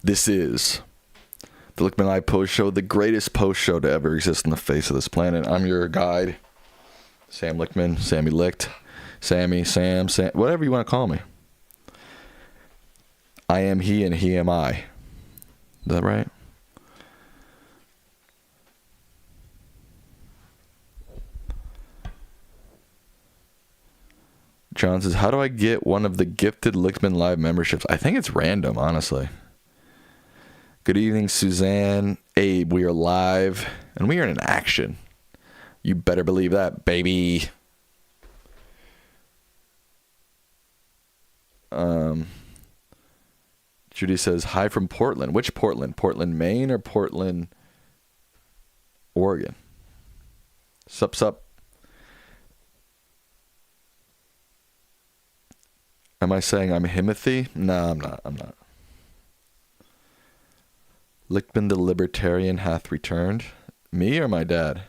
This is the Lichtman Live Post Show, the greatest post show to ever exist on the face of this planet. I'm your guide, Sam Lichtman, Sammy Licht, Sammy, Sam, whatever you want to call me. I am he and he am I. Is that right? John says, how do I get one of the gifted Lichtman Live memberships? I think it's random, honestly. Good evening, Suzanne. Abe, we are live, and we are in action. You better believe that, baby. Judy says, hi from Portland. Which Portland? Portland, Maine, or Portland, Oregon? Sup. Am I saying I'm Himothy? No, I'm not. Lichtman the Libertarian hath returned. Me or my dad?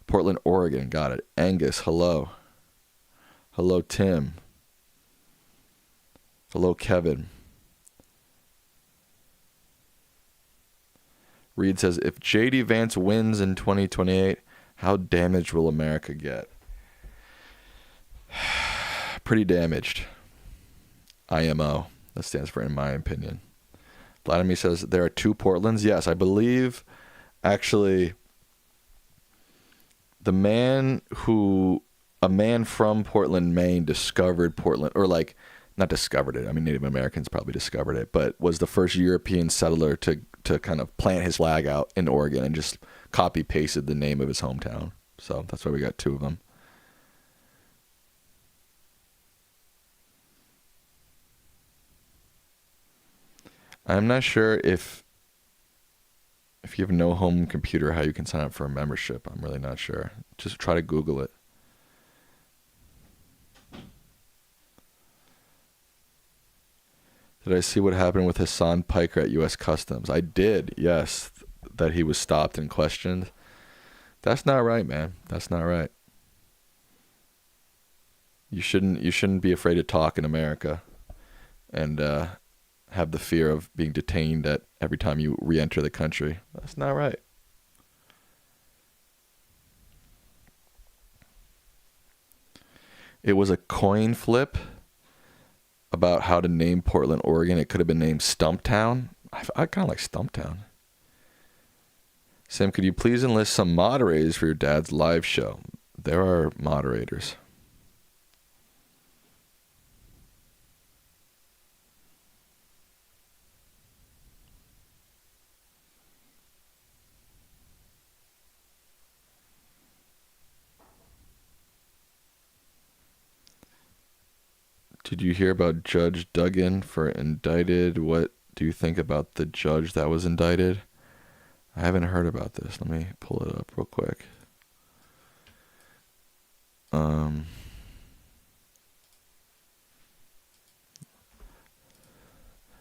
Portland, Oregon. Got it. Angus, hello. Hello, Tim. Hello, Kevin. Reed says, if J.D. Vance wins in 2028, how damaged will America get? Pretty damaged. IMO. That stands for in my opinion. Vladimir says, there are two Portlands. Yes, I believe, actually, a man from Portland, Maine discovered Portland, or like, not discovered it. I mean, Native Americans probably discovered it, but was the first European settler to kind of plant his flag out in Oregon and just copy pasted the name of his hometown. So that's why we got two of them. I'm not sure if you have no home computer, how you can sign up for a membership. I'm really not sure. Just try to Google it. Did I see what happened with Hassan Piker at U.S. Customs? I did, yes, that he was stopped and questioned. That's not right, man. That's not right. You shouldn't be afraid to talk in America and have the fear of being detained at every time you re-enter the country. That's not right. It was a coin flip about how to name Portland, Oregon. It could have been named Stumptown. I kind of like Stumptown. Sam, could you please enlist some moderators for your dad's live show? There are moderators. Did you hear about Judge Duggan for indicted? What do you think about the judge that was indicted? I haven't heard about this. Let me pull it up real quick.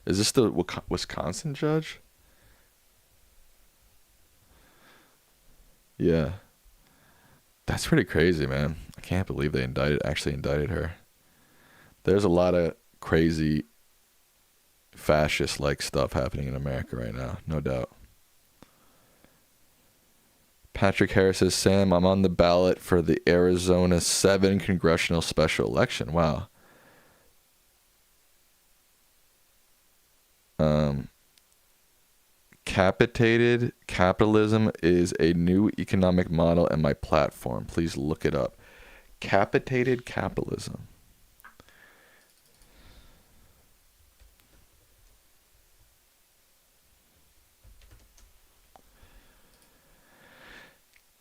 Is this the Wisconsin judge? Yeah. That's pretty crazy, man. I can't believe they actually indicted her. There's a lot of crazy fascist-like stuff happening in America right now, no doubt. Patrick Harris says, Sam, I'm on the ballot for the Arizona 7 congressional special election. Wow. Capitated capitalism is a new economic model and my platform. Please look it up. Capitated capitalism.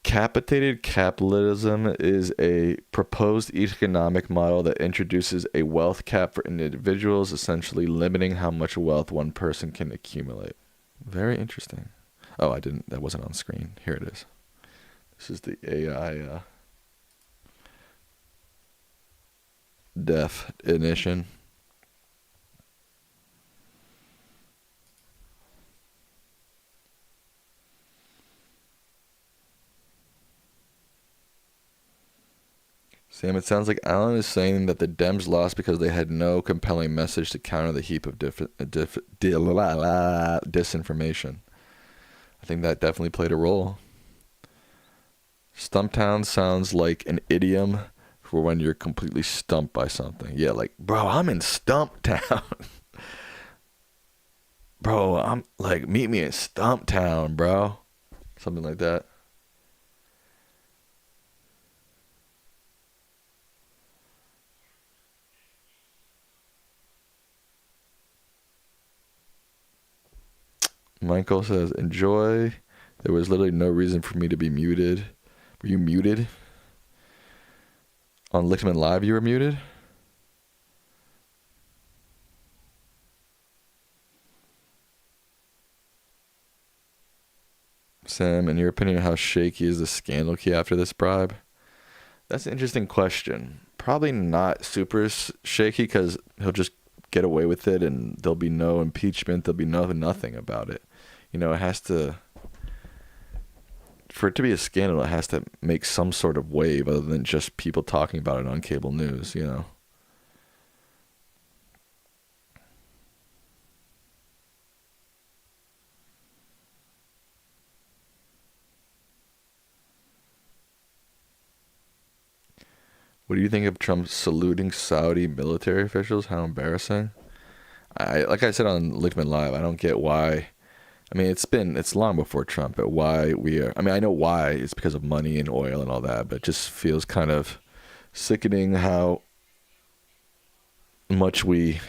Capitated capitalism is a proposed economic model that introduces a wealth cap for individuals, essentially limiting how much wealth one person can accumulate. Very interesting. Oh, that wasn't on screen. Here it is. This is the AI definition. Sam, it sounds like Alan is saying that the Dems lost because they had no compelling message to counter the heap of disinformation. I think that definitely played a role. Stumptown sounds like an idiom for when you're completely stumped by something. Yeah, like, bro, I'm in Stumptown. Bro, I'm like, meet me in Stumptown, bro. Something like that. Michael says, enjoy. There was literally no reason for me to be muted. Were you muted? On Lichtman Live, you were muted? Sam, in your opinion, how shaky is the scandal key after this bribe? That's an interesting question. Probably not super shaky because he'll just get away with it and there'll be no impeachment. There'll be nothing about it. It has to, for it to be a scandal, it has to make some sort of wave other than just people talking about it on cable news. What do you think of Trump saluting Saudi military officials? How embarrassing. Like I said on Lichtman Live, I don't get why. I mean, it's long before Trump, but why we are. I mean, I know why. It's because of money and oil and all that, but it just feels kind of sickening how much we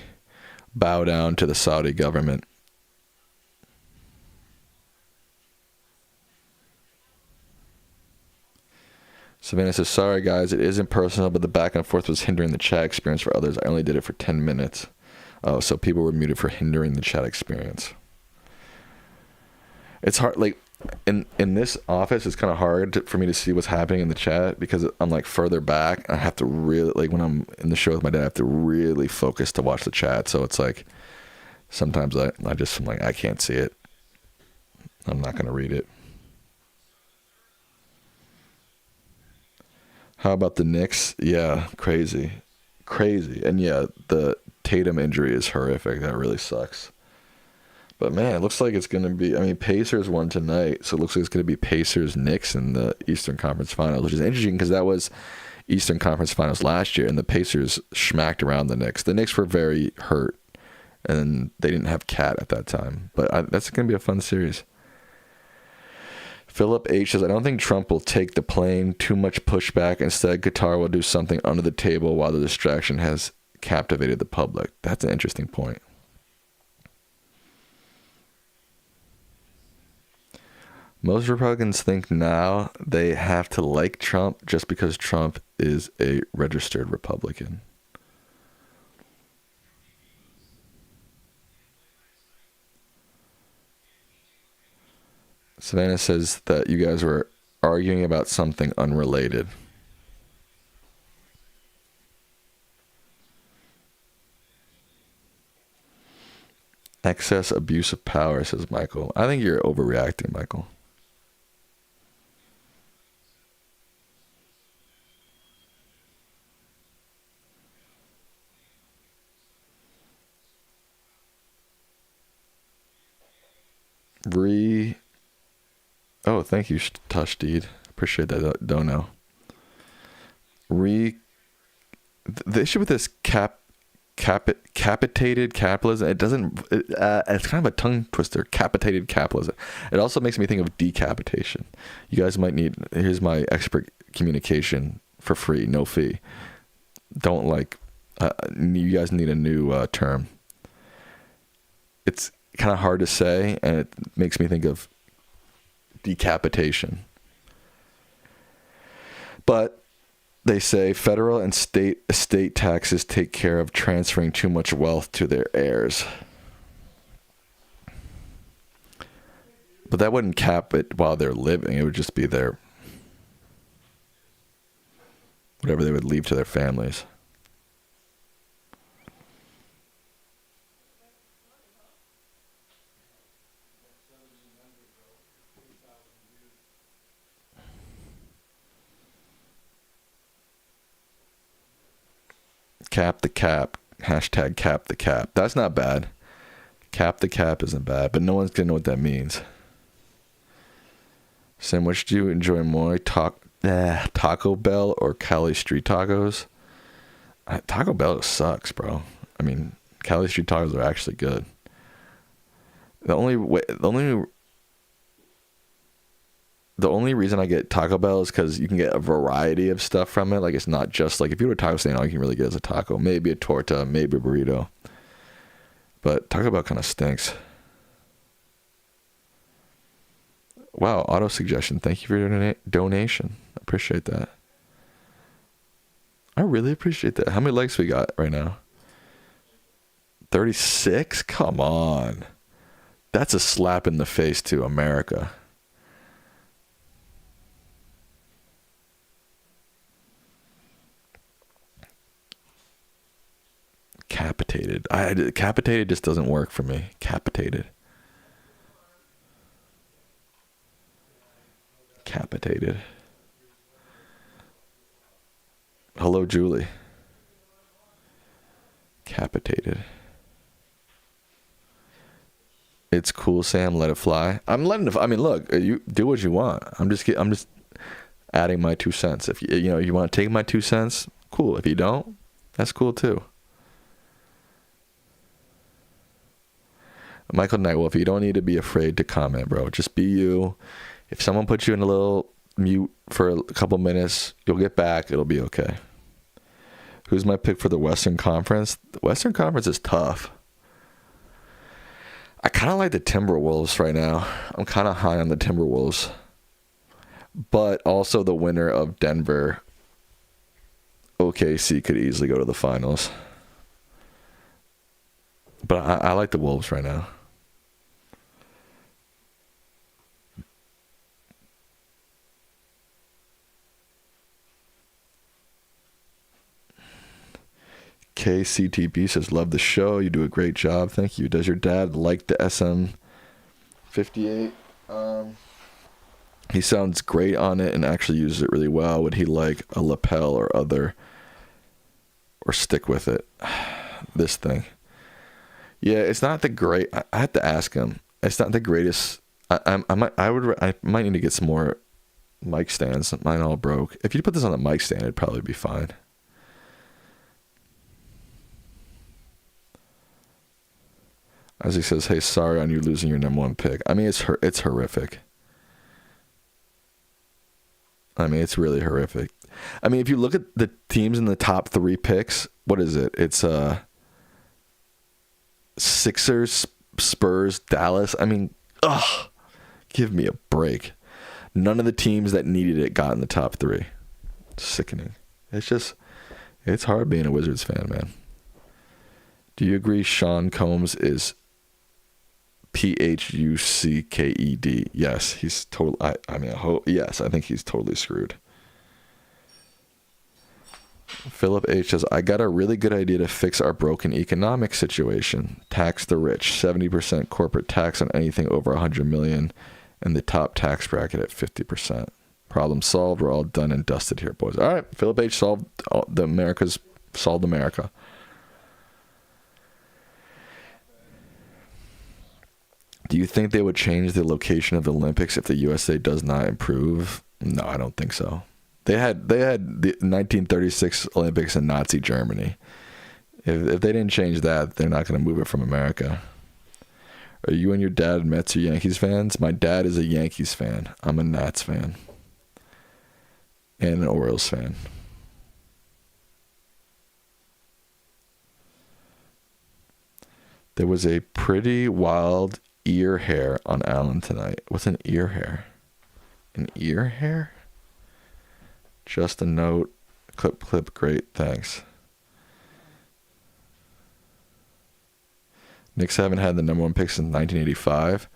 bow down to the Saudi government. Savannah says, sorry guys, it isn't personal, but the back and forth was hindering the chat experience for others. I only did it for 10 minutes. Oh, so people were muted for hindering the chat experience. It's hard, like, in this office, it's kind of hard for me to see what's happening in the chat because I'm like further back. I have to really, like when I'm in the show with my dad, I have to really focus to watch the chat. So it's like, sometimes I'm like, I can't see it. I'm not going to read it. How about the Knicks? Yeah, crazy. And yeah, the Tatum injury is horrific. That really sucks. But man, it looks like it's going to be, I mean, Pacers won tonight, so it looks like it's going to be Pacers Knicks in the Eastern Conference Finals, which is interesting because that was Eastern Conference Finals last year, and the Pacers smacked around the Knicks. The Knicks were very hurt, and they didn't have Cat at that time. But that's going to be a fun series. Philip H says, I don't think Trump will take the plane. Too much pushback. Instead, Qatar will do something under the table while the distraction has captivated the public. That's an interesting point. Most Republicans think now they have to like Trump just because Trump is a registered Republican. Savannah says that you guys were arguing about something unrelated. Excess abuse of power, says Michael. I think you're overreacting, Michael. Oh, thank you, Tashdeed. Appreciate that, dono. The issue with this capitated capitalism, it's kind of a tongue twister. Capitated capitalism. It also makes me think of decapitation. You guys might need, here's my expert communication for free, no fee. You guys need a new term. It's kind of hard to say, and it makes me think of decapitation. But they say federal and state estate taxes take care of transferring too much wealth to their heirs. But that wouldn't cap it while they're living. It would just be their whatever they would leave to their families. Cap the cap. Hashtag cap the cap. That's not bad. Cap the cap isn't bad, but no one's gonna know what that means. Sam, which do you enjoy more, Taco Bell or Cali Street Tacos? Taco Bell sucks, bro. I mean, Cali Street Tacos are actually good. The only reason I get Taco Bell is because you can get a variety of stuff from it. Like, it's not just like, if you go to a taco stand, all you can really get is a taco, maybe a torta, maybe a burrito. But Taco Bell kind of stinks. Wow, auto suggestion. Thank you for your donation. I appreciate that. I really appreciate that. How many likes we got right now? 36? Come on. That's a slap in the face to America. Capitated. Capitated just doesn't work for me. Capitated. Hello, Julie. Capitated. It's cool, Sam. Let it fly. I'm letting it. I mean, look. You do what you want. I'm just adding my 2 cents. If you want to take my 2 cents, cool. If you don't, that's cool too. Michael Nightwolf, you don't need to be afraid to comment, bro. Just be you. If someone puts you in a little mute for a couple minutes, you'll get back. It'll be okay. Who's my pick for the Western Conference? The Western Conference is tough. I kind of like the Timberwolves right now. I'm kind of high on the Timberwolves. But also the winner of Denver, OKC, could easily go to the finals. But I like the Wolves right now. KCTB says, love the show. You do a great job. Thank you. Does your dad like the SM58? He sounds great on it and actually uses it really well. Would he like a lapel or other, or stick with it? This thing. Yeah, it's not the great. I have to ask him. It's not the greatest. I might need to get some more mic stands. Mine all broke. If you put this on the mic stand, it'd probably be fine. As he says, hey, sorry on you losing your #1 pick. I mean, it's horrific. I mean, it's really horrific. I mean, if you look at the teams in the top 3 picks, what is it? It's Sixers, Spurs, Dallas. I mean, give me a break. None of the teams that needed it got in the top 3. Sickening. It's hard being a Wizards fan, man. Do you agree Sean Combs is Phucked? Yes, he's totally. Yes, I think he's totally screwed. Philip H says, I got a really good idea to fix our broken economic situation. Tax the rich, 70% corporate tax on anything over 100 million, and the top tax bracket at 50%. Problem solved. We're all done and dusted here, boys. All right, Philip H solved America. Do you think they would change the location of the Olympics if the USA does not improve? No, I don't think so. They had the 1936 Olympics in Nazi Germany. If they didn't change that, they're not going to move it from America. Are you and your dad Mets or Yankees fans? My dad is a Yankees fan. I'm a Nats fan. And an Orioles fan. There was a pretty wild ear hair on Alan tonight. What's an ear hair? An ear hair? Just a note. Clip, great, thanks. Knicks haven't had the #1 pick since 1985.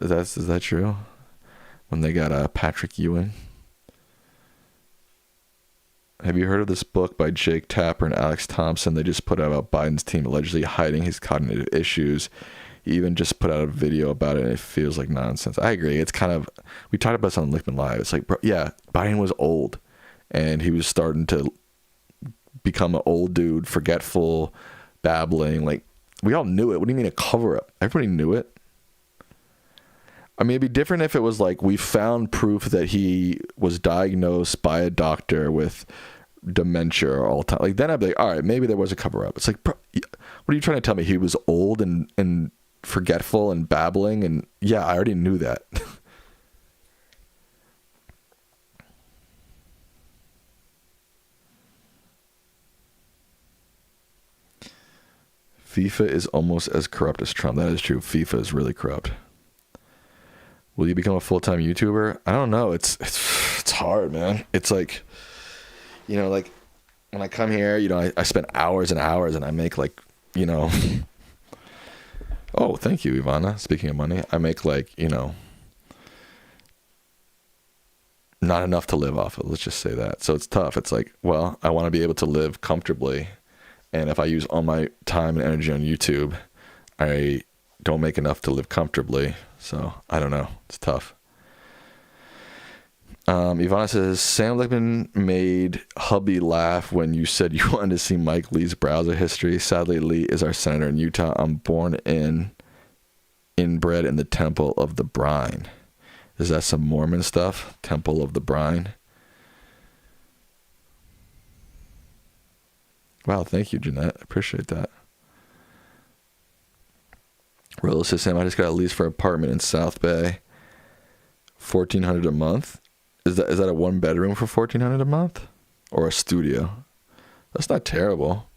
Is that true? When they got Patrick Ewing. Have you heard of this book by Jake Tapper and Alex Thompson? They just put out about Biden's team allegedly hiding his cognitive issues. He even just put out a video about it, and it feels like nonsense. I agree. It's kind of, we talked about this on Lichtman Live. It's like, bro, yeah, Biden was old, and he was starting to become an old dude, forgetful, babbling. Like, we all knew it. What do you mean a cover up? Everybody knew it. I mean, it'd be different if it was like we found proof that he was diagnosed by a doctor with dementia or all time. Like, then I'd be like, all right, maybe there was a cover up. It's like, bro, what are you trying to tell me? He was old and forgetful and babbling? And yeah, I already knew that. FIFA is almost as corrupt as Trump. That is true. FIFA is really corrupt. Will you become a full-time YouTuber? I don't know. It's hard, man. It's like, you know, like when I come here, you know, I spend hours and hours and I make like, you know, oh, thank you, Ivana. Speaking of money, I make like, you know, not enough to live off of. Let's just say that. So it's tough. It's like, well, I want to be able to live comfortably. And if I use all my time and energy on YouTube, I don't make enough to live comfortably. So I don't know. It's tough. Ivana says, Sam Lichtman made hubby laugh when you said you wanted to see Mike Lee's browser history. Sadly, Lee is our senator in Utah. I'm born inbred in the Temple of the Brine. Is that some Mormon stuff? Temple of the Brine. Wow, thank you, Jeanette. I appreciate that. Rilla says, Sam, I just got a lease for an apartment in South Bay. $1,400 a month. Is that a one bedroom for $1,400 a month? Or a studio? That's not terrible.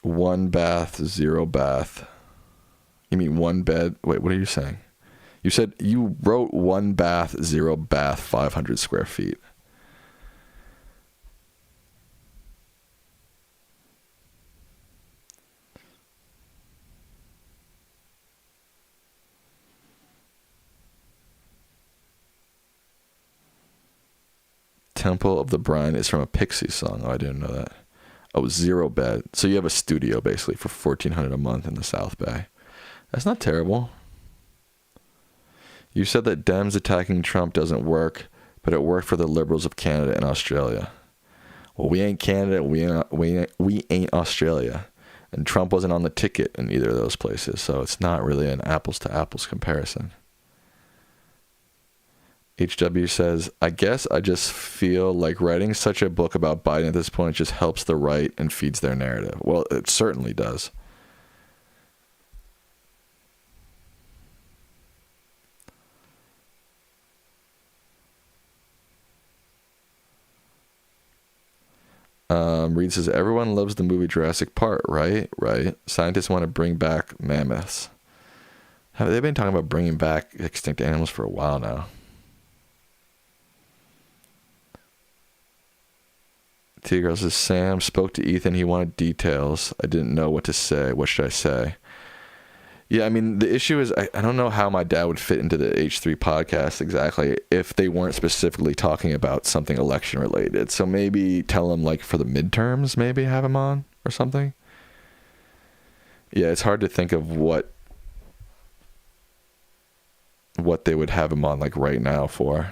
One bath, zero bath. You mean one bed? Wait, what are you saying? You said you wrote one bath, zero bath, 500 square feet. Temple of the Brine is from a Pixies song. Oh, I didn't know that. Oh, zero bed. So you have a studio basically for $1,400 a month in the South Bay. That's not terrible. You said that Dems attacking Trump doesn't work, but it worked for the Liberals of Canada and Australia. Well, we ain't Canada, we ain't Australia. And Trump wasn't on the ticket in either of those places, so it's not really an apples to apples comparison. HW says, I guess I just feel like writing such a book about Biden at this point just helps the right and feeds their narrative. Well, it certainly does. Reed says, everyone loves the movie Jurassic Park, right? Right. Scientists want to bring back mammoths. Have they been talking about bringing back extinct animals for a while now? T-Girl says, Sam spoke to Ethan. He wanted details. I didn't know what to say. What should I say? Yeah, I mean, the issue is I don't know how my dad would fit into the H3 podcast exactly if they weren't specifically talking about something election related. So maybe tell him like for the midterms, maybe have him on or something. Yeah, it's hard to think of what they would have him on like right now for.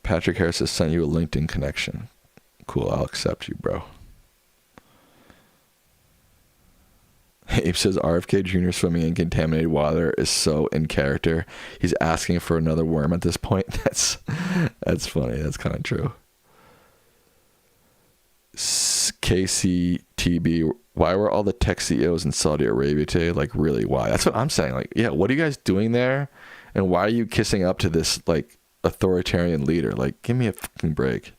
Patrick Harris has sent you a LinkedIn connection. Cool, I'll accept you, bro. Abe says RFK Jr. swimming in contaminated water is so in character. He's asking for another worm at this point. That's funny. That's kind of true. KCTB, why were all the tech CEOs in Saudi Arabia today? Like, really, why? That's what I'm saying. Like, yeah, what are you guys doing there? And why are you kissing up to this, like, authoritarian leader? Like, give me a fucking break.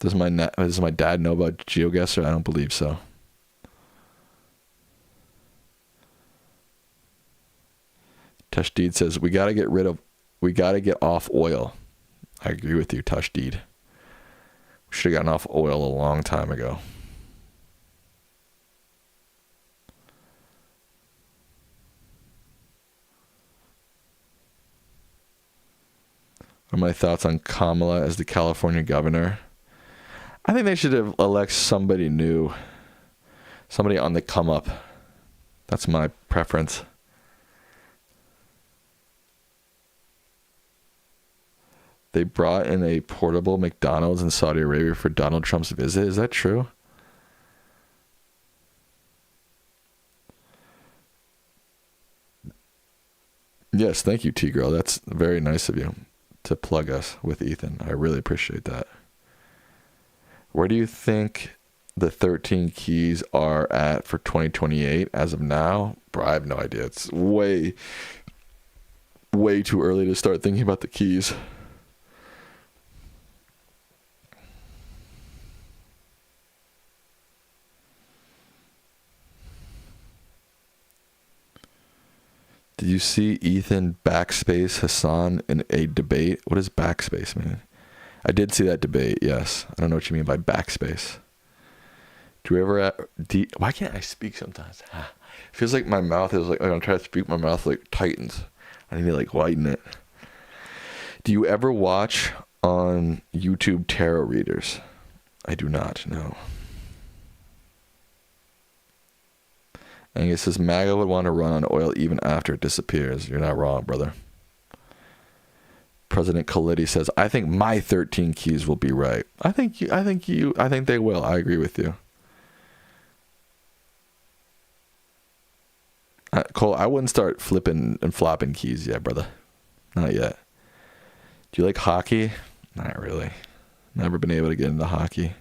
Does my dad know about GeoGuessr? I don't believe so. Tashdeed says, we got to get off oil. I agree with you, Tashdeed. We should have gotten off oil a long time ago. What are my thoughts on Kamala as the California governor? I think they should have elect somebody new. Somebody on the come up. That's my preference. They brought in a portable McDonald's in Saudi Arabia for Donald Trump's visit. Is that true? Yes, thank you, T-Girl. That's very nice of you to plug us with Ethan. I really appreciate that. Where do you think the 13 keys are at for 2028 as of now? Bro, I have no idea. It's way too early to start thinking about the keys. Did you see Ethan backspace Hassan in a debate? What does backspace mean? I did see that debate, yes. I don't know what you mean by backspace. Do you ever... why can't I speak sometimes? It feels like my mouth is like... I'm trying to speak, my mouth like tightens. I need to like widen it. Do you ever watch on YouTube tarot readers? I do not, no. Angus says, MAGA would want to run on oil even after it disappears. You're not wrong, brother. President Khalidi says, I think my 13 keys will be right. I think they will. I agree with you. Cole, I wouldn't start flipping and flopping keys yet, brother. Not yet. Do you like hockey? Not really. Never been able to get into hockey.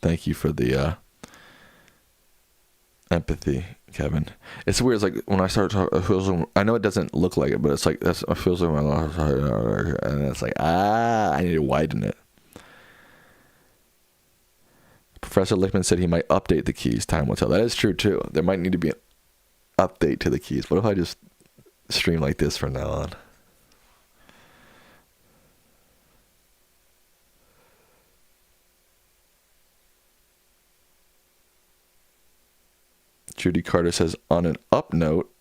Thank you for the empathy, Kevin. It's weird. It's like when I start talking, it feels like, I know it doesn't look like it, but it's like it feels like my and it's like I need to widen it. Professor Lichtman said he might update the keys. Time will tell. That is true too. There might need to be an update to the keys. What if I just stream like this from now on? Judy Carter says, on an up note,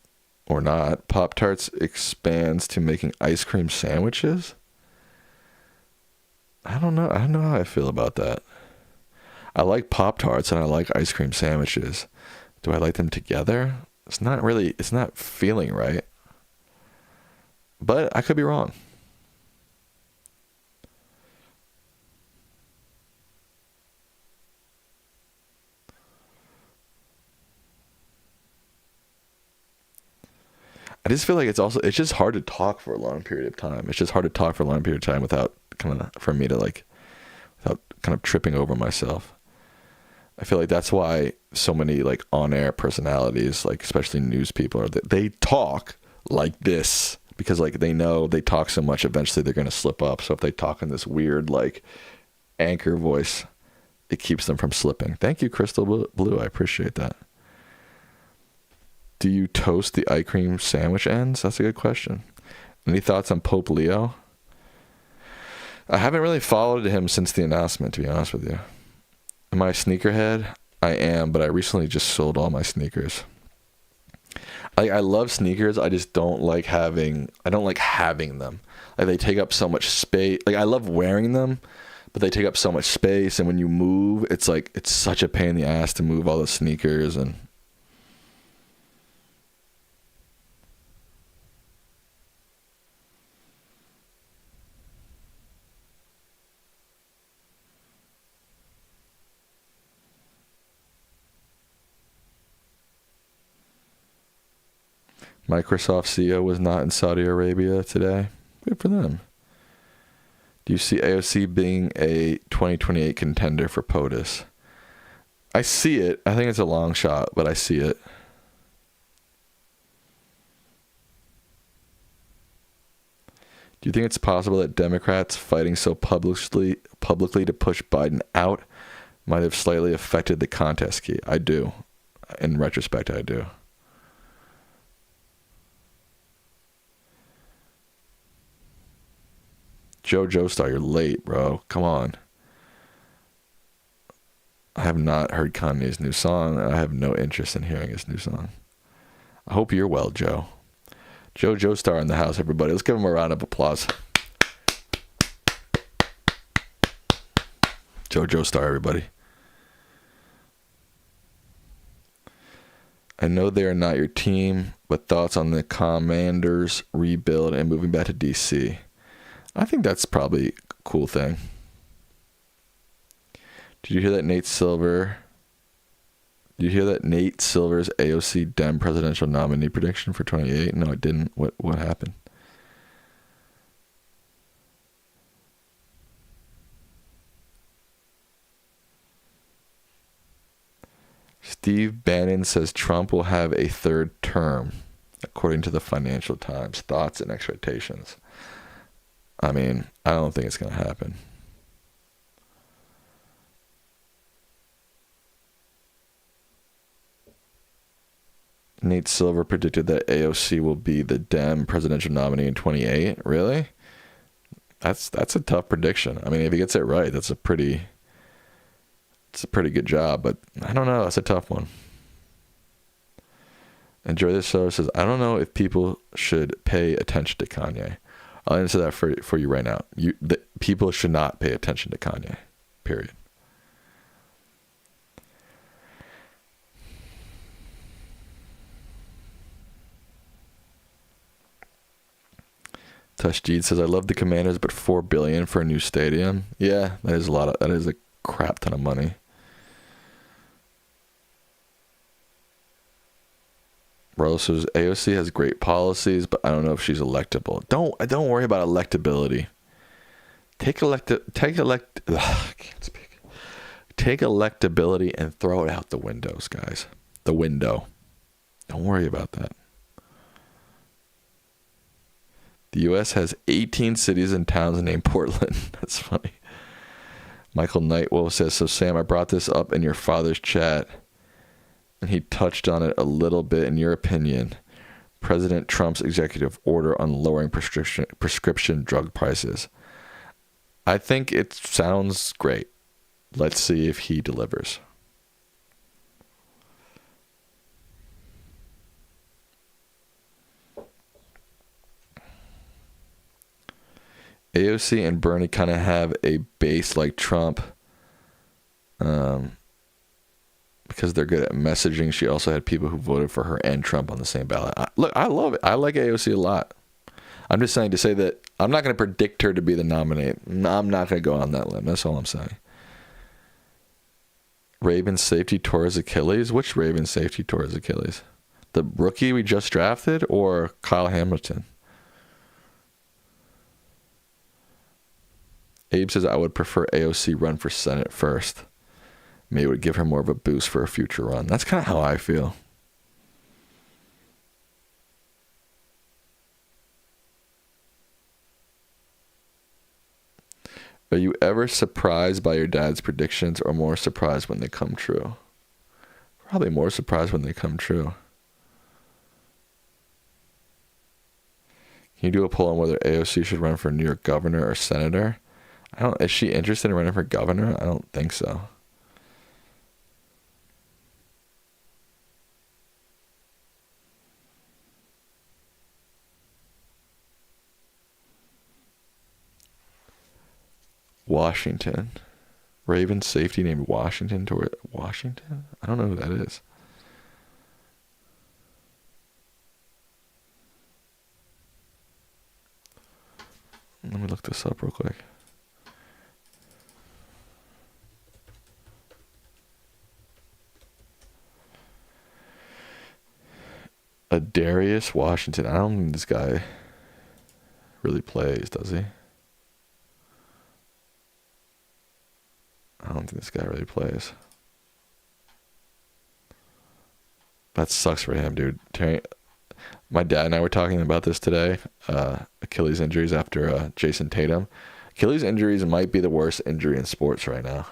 or not, Pop-Tarts expands to making ice cream sandwiches? I don't know how I feel about that. I like Pop-Tarts and I like ice cream sandwiches. Do I like them together? It's not feeling right. But I could be wrong. I just feel like it's just hard to talk for a long period of time. It's just hard to talk for a long period of time without tripping over myself. I feel like that's why so many like on-air personalities, like especially news people, they talk like this because like they know they talk so much, eventually they're going to slip up. So if they talk in this weird like anchor voice, it keeps them from slipping. Thank you, Crystal Blue. I appreciate that. Do you toast the ice cream sandwich ends? That's a good question. Any thoughts on Pope Leo? I haven't really followed him since the announcement, to be honest with you. Am I a sneakerhead? I am, but I recently just sold all my sneakers. I love sneakers. I just don't like having them. Like they take up so much space. Like I love wearing them, but they take up so much space. And when you move, it's such a pain in the ass to move all the sneakers and. Microsoft CEO was not in Saudi Arabia today. Good for them. Do you see AOC being a 2028 contender for POTUS? I see it. I think it's a long shot, but I see it. Do you think it's possible that Democrats fighting so publicly to push Biden out might have slightly affected the contest key? I do. In retrospect, I do. Joe Joestar, you're late, bro. Come on. I have not heard Kanye's new song. I have no interest in hearing his new song. I hope you're well, Joe. Joe Joestar in the house, everybody. Let's give him a round of applause. JoJo Star, everybody. I know they are not your team, but thoughts on the Commanders rebuild and moving back to DC? I think that's probably a cool thing. Did you hear that Nate Silver's AOC Dem presidential nominee prediction for 28? No, I didn't. What happened? Steve Bannon says Trump will have a third term, according to the Financial Times. Thoughts and expectations. I mean, I don't think it's going to happen. Nate Silver predicted that AOC will be the Dem presidential nominee in 28. Really? That's a tough prediction. I mean, if he gets it right, it's a pretty good job, but I don't know. That's a tough one. Enjoy this show says, I don't know if people should pay attention to Kanye. I'll answer that for you right now. People should not pay attention to Kanye. Period. Tushjeed says, I love the Commanders, but $4 billion for a new stadium. Yeah, that is a crap ton of money. Rose says, AOC has great policies, but I don't know if she's electable. Don't worry about electability. Take electability and throw it out the windows, guys. The window. Don't worry about that. The U.S. has 18 cities and towns named Portland. That's funny. Michael Nightwolf says, so Sam, I brought this up in your father's chat, and he touched on it a little bit. In your opinion, President Trump's executive order on lowering prescription drug prices. I think it sounds great. Let's see if he delivers. AOC and Bernie kind of have a base like Trump because they're good at messaging. She also had people who voted for her and Trump on the same ballot. Look, I love it. I like AOC a lot. I'm just saying to say that I'm not going to predict her to be the nominee. I'm not going to go on that limb. That's all I'm saying. Ravens safety tore his Achilles? Which Ravens safety tore his Achilles? The rookie we just drafted or Kyle Hamilton? Abe says, I would prefer AOC run for Senate first. Maybe it would give her more of a boost for a future run. That's kind of how I feel. Are you ever surprised by your dad's predictions or more surprised when they come true? Probably more surprised when they come true. Can you do a poll on whether AOC should run for New York governor or senator? Is she interested in running for governor? I don't think so. Washington. Ravens safety named Washington toward Washington? I don't know who that is. Let me look this up real quick. Darius Washington. I don't think this guy really plays, does he? I don't think this guy really plays. That sucks for him, dude. My dad and I were talking about this today. Achilles injuries after Jason Tatum. Achilles injuries might be the worst injury in sports right now.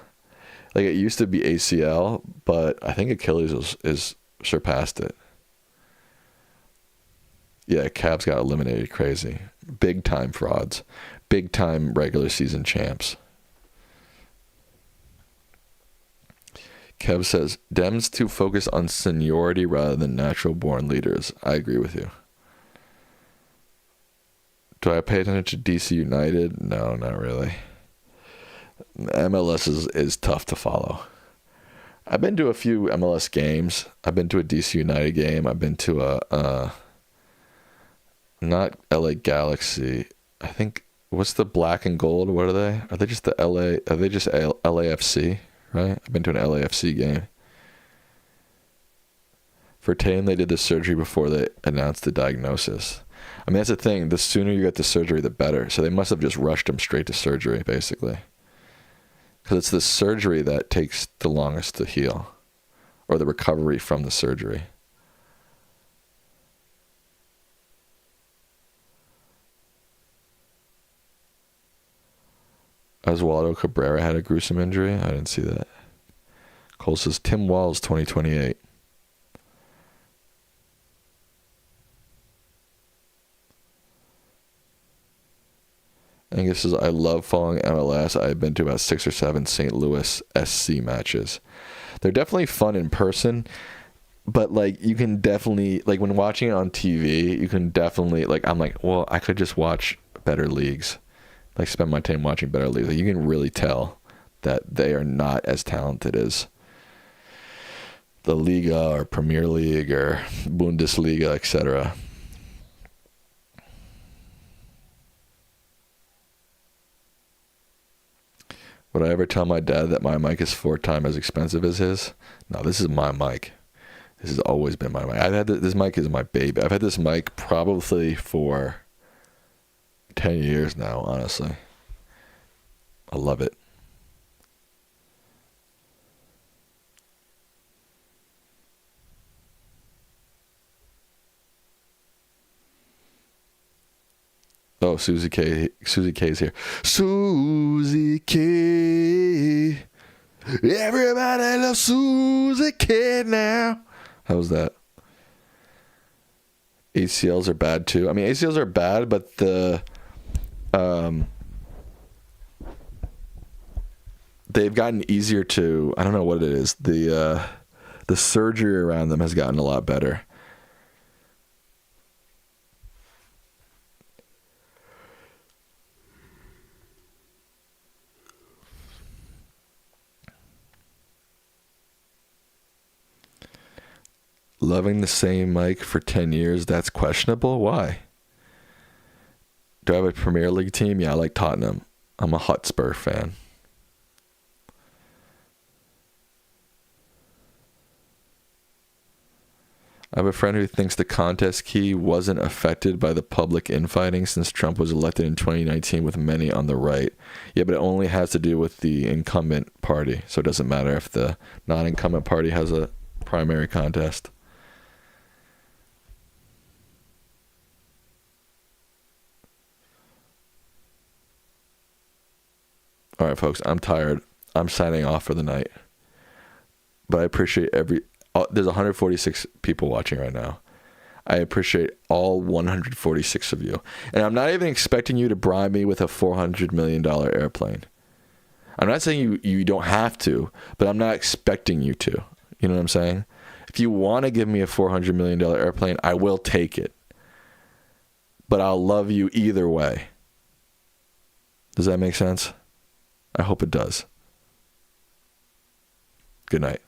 Like, it used to be ACL, but I think Achilles is surpassed it. Yeah, Cavs got eliminated. Crazy. Big time frauds. Big time regular season champs. Kev says, Dems to focus on seniority rather than natural born leaders. I agree with you. Do I pay attention to DC United? No, not really. MLS is tough to follow. I've been to a few MLS games. I've been to a DC United game. I've been to a not LA Galaxy. I think, what's the black and gold? What are they? Are they just the LA? Are they just LAFC? Right? I've been to an LAFC game. For Tatum, they did the surgery before they announced the diagnosis. I mean, that's the thing. The sooner you get the surgery, the better. So they must have just rushed him straight to surgery, basically. Because it's the surgery that takes the longest to heal, or the recovery from the surgery. Oswaldo Cabrera had a gruesome injury. I didn't see that. Cole says Tim Walz 2028. Angus says, I love following MLS. I've been to about 6 or 7 St. Louis SC matches. They're definitely fun in person, but like you can definitely, like when watching it on TV, you can definitely, like, I'm like, well, I could just watch better leagues. Like spend my time watching better leagues. Like, you can really tell that they are not as talented as the Liga or Premier League or Bundesliga, etc. Would I ever tell my dad that my mic is 4 times as expensive as his? No, this is my mic. This has always been my mic. I've had this mic is my baby. I've had this mic probably for 10 years now, honestly. I love it. Oh, Susie K. Susie K's here. Susie K. Everybody loves Susie K now. How's that? ACLs are bad too. I mean, ACLs are bad, but they've gotten easier to. I don't know what it is. The surgery around them has gotten a lot better. Loving the same mic for 10 years, that's questionable. Why? Do I have a Premier League team? Yeah, I like Tottenham. I'm a Hotspur fan. I have a friend who thinks the contest key wasn't affected by the public infighting since Trump was elected in 2019 with many on the right. Yeah, but it only has to do with the incumbent party, so it doesn't matter if the non-incumbent party has a primary contest. All right, folks, I'm tired. I'm signing off for the night. But I appreciate there's 146 people watching right now. I appreciate all 146 of you. And I'm not even expecting you to bribe me with a $400 million airplane. I'm not saying you don't have to, but I'm not expecting you to. You know what I'm saying? If you want to give me a $400 million airplane, I will take it. But I'll love you either way. Does that make sense? I hope it does. Good night.